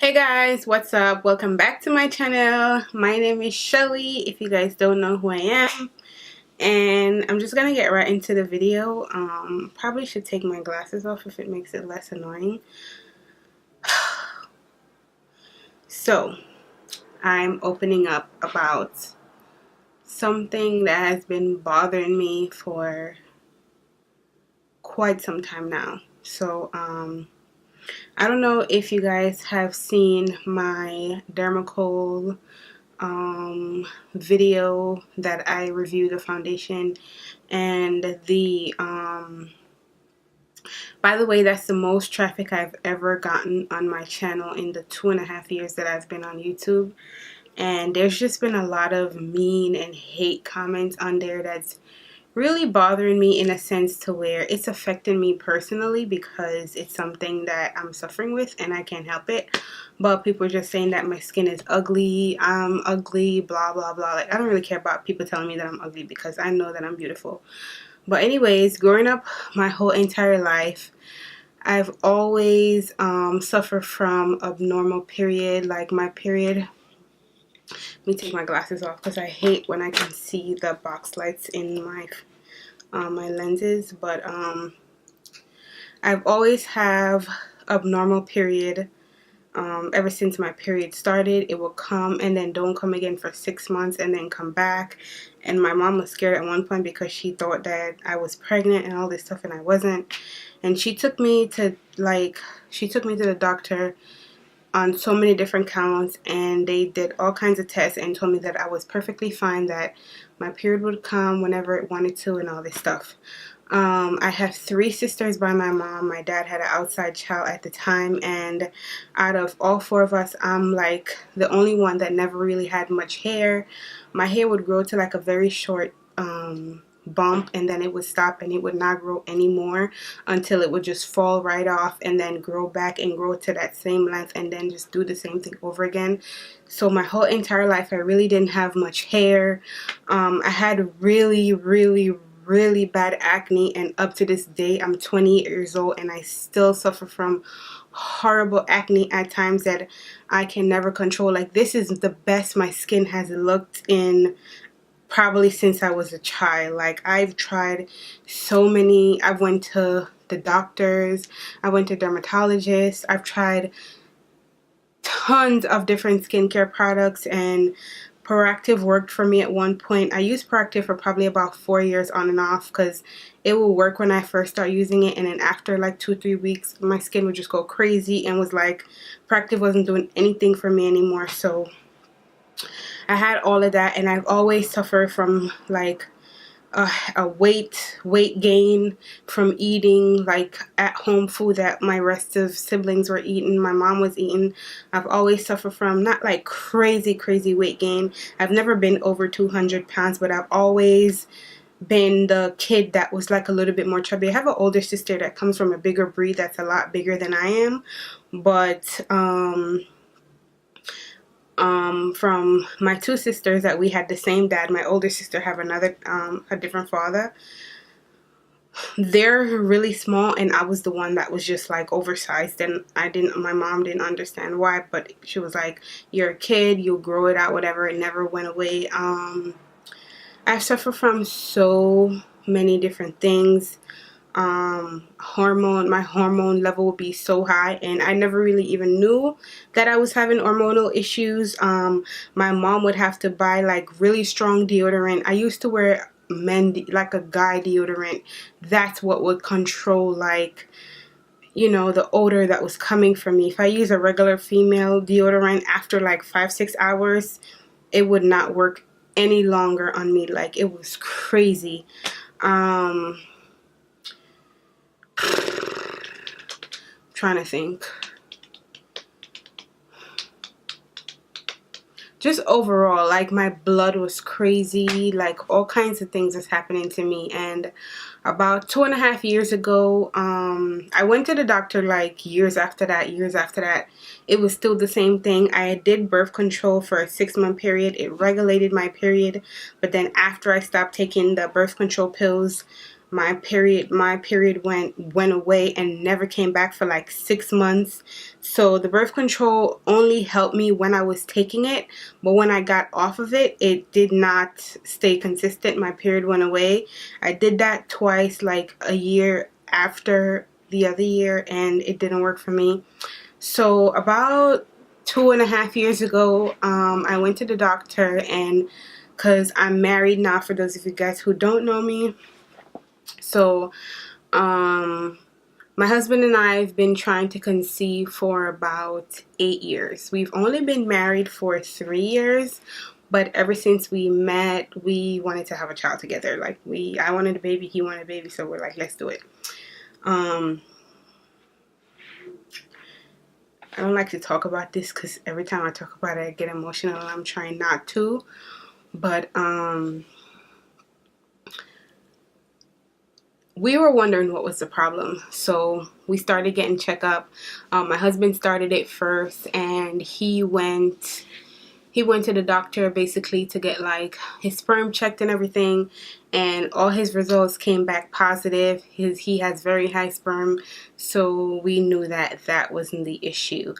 Hey guys, what's up? Welcome back to my channel. My name is Shelly, if you guys don't know who I am. And I'm just gonna get right into the video. Probably should take my glasses off if it makes it less annoying. So, I'm opening up about something that has been bothering me for quite some time now. So, I don't know if you guys have seen my Dermacol video that I review the foundation and the by the way, that's the most traffic I've ever gotten on my channel in the 2.5 years that I've been on YouTube. And there's just been a lot of mean and hate comments on there that's really bothering me, in a sense to where it's affecting me personally, because it's something that I'm suffering with and I can't help it. But people are just saying that my skin is ugly, I'm ugly, blah blah blah. Like, I don't really care about people telling me that I'm ugly, because I know that I'm beautiful. But anyways, growing up my whole entire life, I've always suffered from abnormal period. Like, my period, let me take my glasses off because I hate when I can see the box lights in my lenses. But I've always have abnormal period. Ever since my period started, it will come and then don't come again for 6 months and then come back. And my mom was scared at one point because she thought that I was pregnant and all this stuff, and I wasn't. And she took me to the doctor on so many different counts, and they did all kinds of tests and told me that I was perfectly fine, that my period would come whenever it wanted to and all this stuff. I have 3 sisters by my mom. My dad had an outside child at the time, and out of all 4 of us, I'm like the only one that never really had much hair. My hair would grow to like a very short bump, and then it would stop and it would not grow anymore until it would just fall right off and then grow back and grow to that same length and then just do the same thing over again. So my whole entire life I really didn't have much hair. I had really bad acne, and up to this day, I'm 28 years old and I still suffer from horrible acne at times that I can never control. Like, this is the best my skin has looked in probably since I was a child. Like, I've tried so many. I went to the doctors, I went to dermatologists, I've tried tons of different skincare products, and Proactive worked for me at one point. I used Proactive for probably about 4 years on and off, because it will work when I first start using it, and then after like 2-3 weeks my skin would just go crazy and was like, Proactive wasn't doing anything for me anymore. So I had all of that, and I've always suffered from like a weight gain from eating like at home food that my rest of siblings were eating, my mom was eating. I've always suffered from not like crazy weight gain. I've never been over 200 pounds, but I've always been the kid that was like a little bit more chubby. I have an older sister that comes from a bigger breed that's a lot bigger than I am, but from my 2 sisters that we had the same dad, my older sister have another a different father. They're really small, and I was the one that was just like oversized, and my mom didn't understand why, but she was like, you're a kid, you'll grow it out, whatever. It never went away. I've suffered from so many different things. My hormone level would be so high, and I never really even knew that I was having hormonal issues. My mom would have to buy like really strong deodorant. I used to wear like a guy deodorant. That's what would control, like, you know, the odor that was coming from me. If I use a regular female deodorant, after like 5-6 hours it would not work any longer on me. Like, it was crazy. Trying to think. Just overall, like, my blood was crazy. Like, all kinds of things was happening to me. And about 2.5 years ago, I went to the doctor like years after that. It was still the same thing. I did birth control for a 6-month period. It regulated my period. But then after I stopped taking the birth control pills, my period went away and never came back for like 6 months. So the birth control only helped me when I was taking it, but when I got off of it, it did not stay consistent. My period went away. I did that twice, like a year after the other year, and it didn't work for me. So about 2.5 years ago, I went to the doctor, and because I'm married now, for those of you guys who don't know me. So my husband and I have been trying to conceive for about 8 years. We've only been married for 3 years, but ever since we met, we wanted to have a child together. Like I wanted a baby, he wanted a baby, so we're like, let's do it. I don't like to talk about this because every time I talk about it, I get emotional. I'm trying not to, but we were wondering what was the problem, so we started getting checkup. My husband started it first, and he went to the doctor basically to get like his sperm checked and everything, and all his results came back positive. He has very high sperm, so we knew that that wasn't the issue.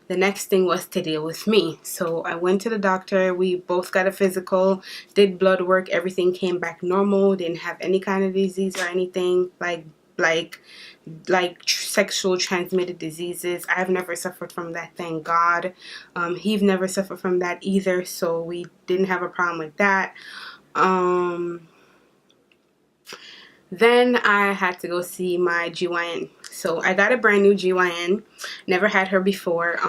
The next thing was to deal with me. So I went to the doctor, we both got a physical, did blood work, everything came back normal, didn't have any kind of disease or anything like sexual transmitted diseases. I've never suffered from that, thank God. He's never suffered from that either, so we didn't have a problem with that. Then I had to go see my GYN. So I got a brand new GYN, never had her before.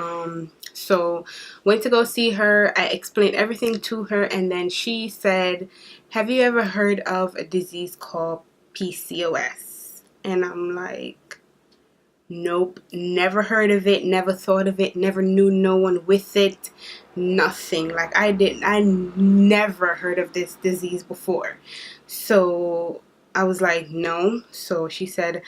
So went to go see her. I explained everything to her, and then she said, have you ever heard of a disease called PCOS? And I'm like, nope, never heard of it, never thought of it, never knew no one with it, nothing. Like I never heard of this disease before. So I was like, no. So she said,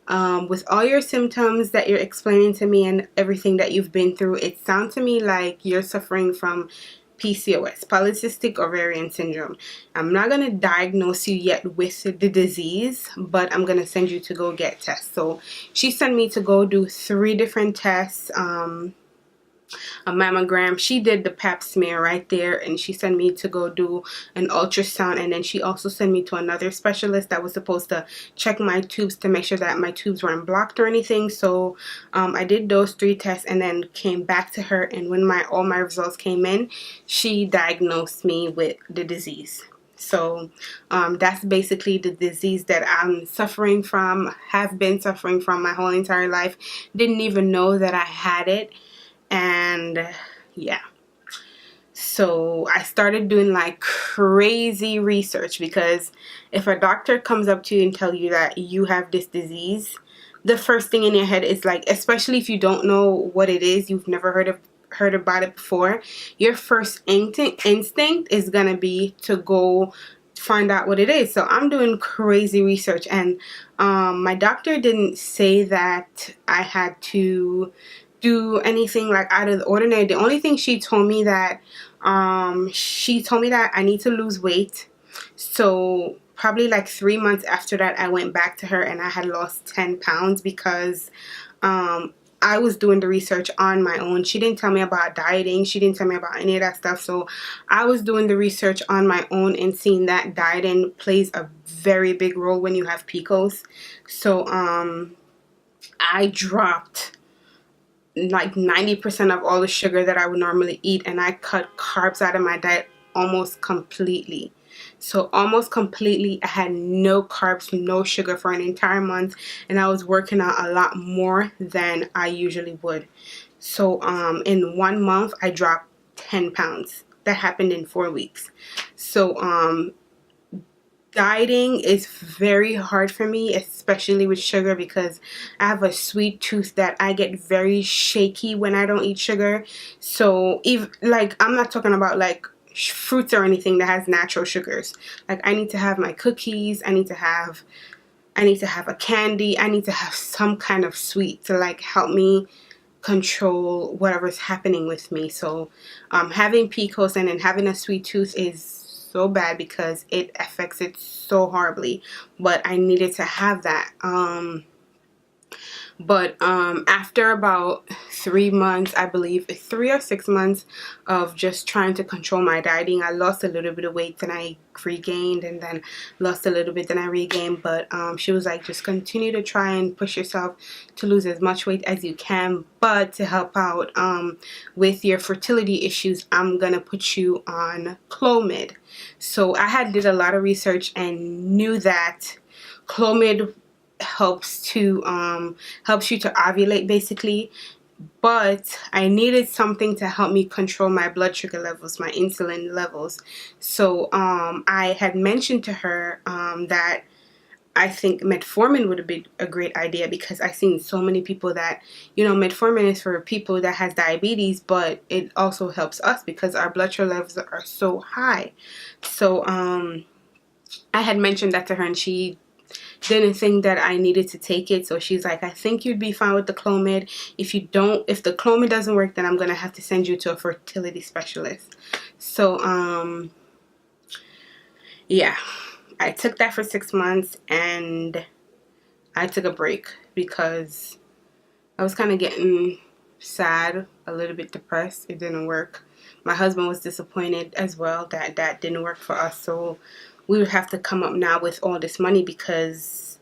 with all your symptoms that you're explaining to me and everything that you've been through, it sounds to me like you're suffering from PCOS, polycystic ovarian syndrome. I'm not going to diagnose you yet with the disease, but I'm going to send you to go get tests. So she sent me to go do 3 different tests. A mammogram, she did the pap smear right there, and she sent me to go do an ultrasound, and then she also sent me to another specialist that was supposed to check my tubes to make sure that my tubes weren't blocked or anything. So I did those 3 tests and then came back to her, and when all my results came in, she diagnosed me with the disease. So that's basically the disease that I'm suffering from, have been suffering from my whole entire life. Didn't even know that I had it. And yeah, so I started doing like crazy research, because if a doctor comes up to you and tell you that you have this disease, the first thing in your head is like, especially if you don't know what it is, you've never heard about it before, your first instinct is gonna be to go find out what it is. So I'm doing crazy research, and my doctor didn't say that I had to do anything like out of the ordinary. The only thing she told me that I need to lose weight. So probably like 3 months after that, I went back to her and I had lost 10 pounds because I was doing the research on my own. She didn't tell me about dieting. She didn't tell me about any of that stuff. So I was doing the research on my own and seeing that dieting plays a very big role when you have Pcos. So I dropped like 90% of all the sugar that I would normally eat, and I cut carbs out of my diet almost completely. So almost completely, I had no carbs, no sugar for an entire month, and I was working out a lot more than I usually would. So in 1 month, I dropped 10 pounds. That happened in 4 weeks. So dieting is very hard for me, especially with sugar, because I have a sweet tooth that I get very shaky when I don't eat sugar. So if like, I'm not talking about like fruits or anything that has natural sugars. Like I need to have my cookies, I need to have a candy, I need to have some kind of sweet to like help me control whatever's happening with me. So having Pcos and then having a sweet tooth is so bad because it affects it so horribly. But I needed to have that. But after about 3 months, I believe 3 or 6 months of just trying to control my dieting, I lost a little bit of weight, then I regained, and then lost a little bit, then I regained. But she was like, just continue to try and push yourself to lose as much weight as you can, but to help out with your fertility issues, I'm gonna put you on Clomid. So I had did a lot of research and knew that Clomid helps you to ovulate basically, but I needed something to help me control my blood sugar levels, my insulin levels. So I had mentioned to her that I think metformin would be a great idea, because I've seen so many people that, you know, metformin is for people that has diabetes, but it also helps us because our blood sugar levels are so high. So I had mentioned that to her, and she didn't think that I needed to take it. So she's like, I think you'd be fine with the Clomid. If the Clomid doesn't work, then I'm gonna have to send you to a fertility specialist. So yeah, I took that for 6 months and I took a break because I was kind of getting sad, a little bit depressed. It didn't work. My husband was disappointed as well that that didn't work for us. So we would have to come up now with all this money because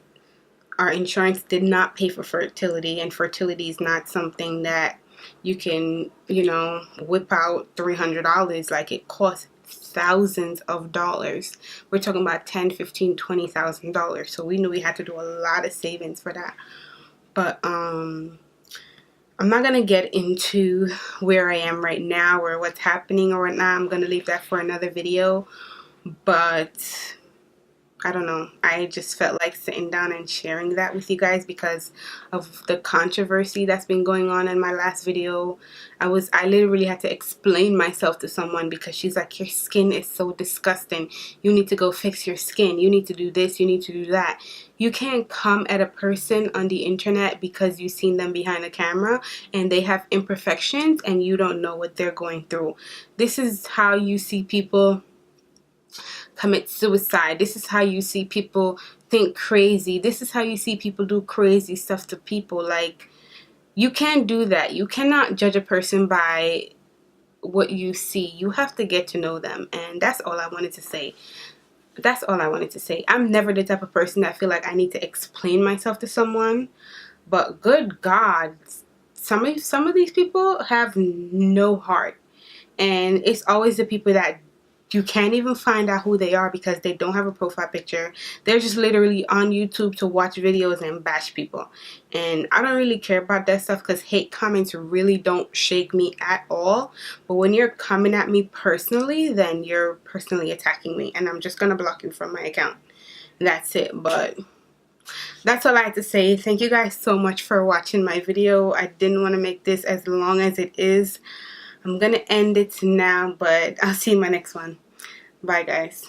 our insurance did not pay for fertility, and fertility is not something that you can, you know, whip out $300 like it costs thousands of dollars. We're talking about $10, $15, $20,000. So we knew we had to do a lot of savings for that. But I'm not gonna get into where I am right now or what's happening or whatnot. I'm gonna leave that for another video. But I don't know, I just felt like sitting down and sharing that with you guys because of the controversy that's been going on in my last video. I literally had to explain myself to someone because she's like, your skin is so disgusting. You need to go fix your skin. You need to do this. You need to do that. You can't come at a person on the internet because you've seen them behind a camera and they have imperfections and you don't know what they're going through. This is how you see people commit suicide. This is how you see people think crazy. This is how you see people do crazy stuff to people. Like, you can't do that. You cannot judge a person by what you see. You have to get to know them. And that's all I wanted to say. That's all I wanted to say. I'm never the type of person that feel like I need to explain myself to someone. But good God, some of these people have no heart. And it's always the people that you can't even find out who they are because they don't have a profile picture. They're just literally on YouTube to watch videos and bash people. And I don't really care about that stuff because hate comments really don't shake me at all. But when you're coming at me personally, then you're personally attacking me. And I'm just going to block you from my account. That's it. But that's all I had to say. Thank you guys so much for watching my video. I didn't want to make this as long as it is. I'm going to end it now, but I'll see you in my next one. Bye, guys.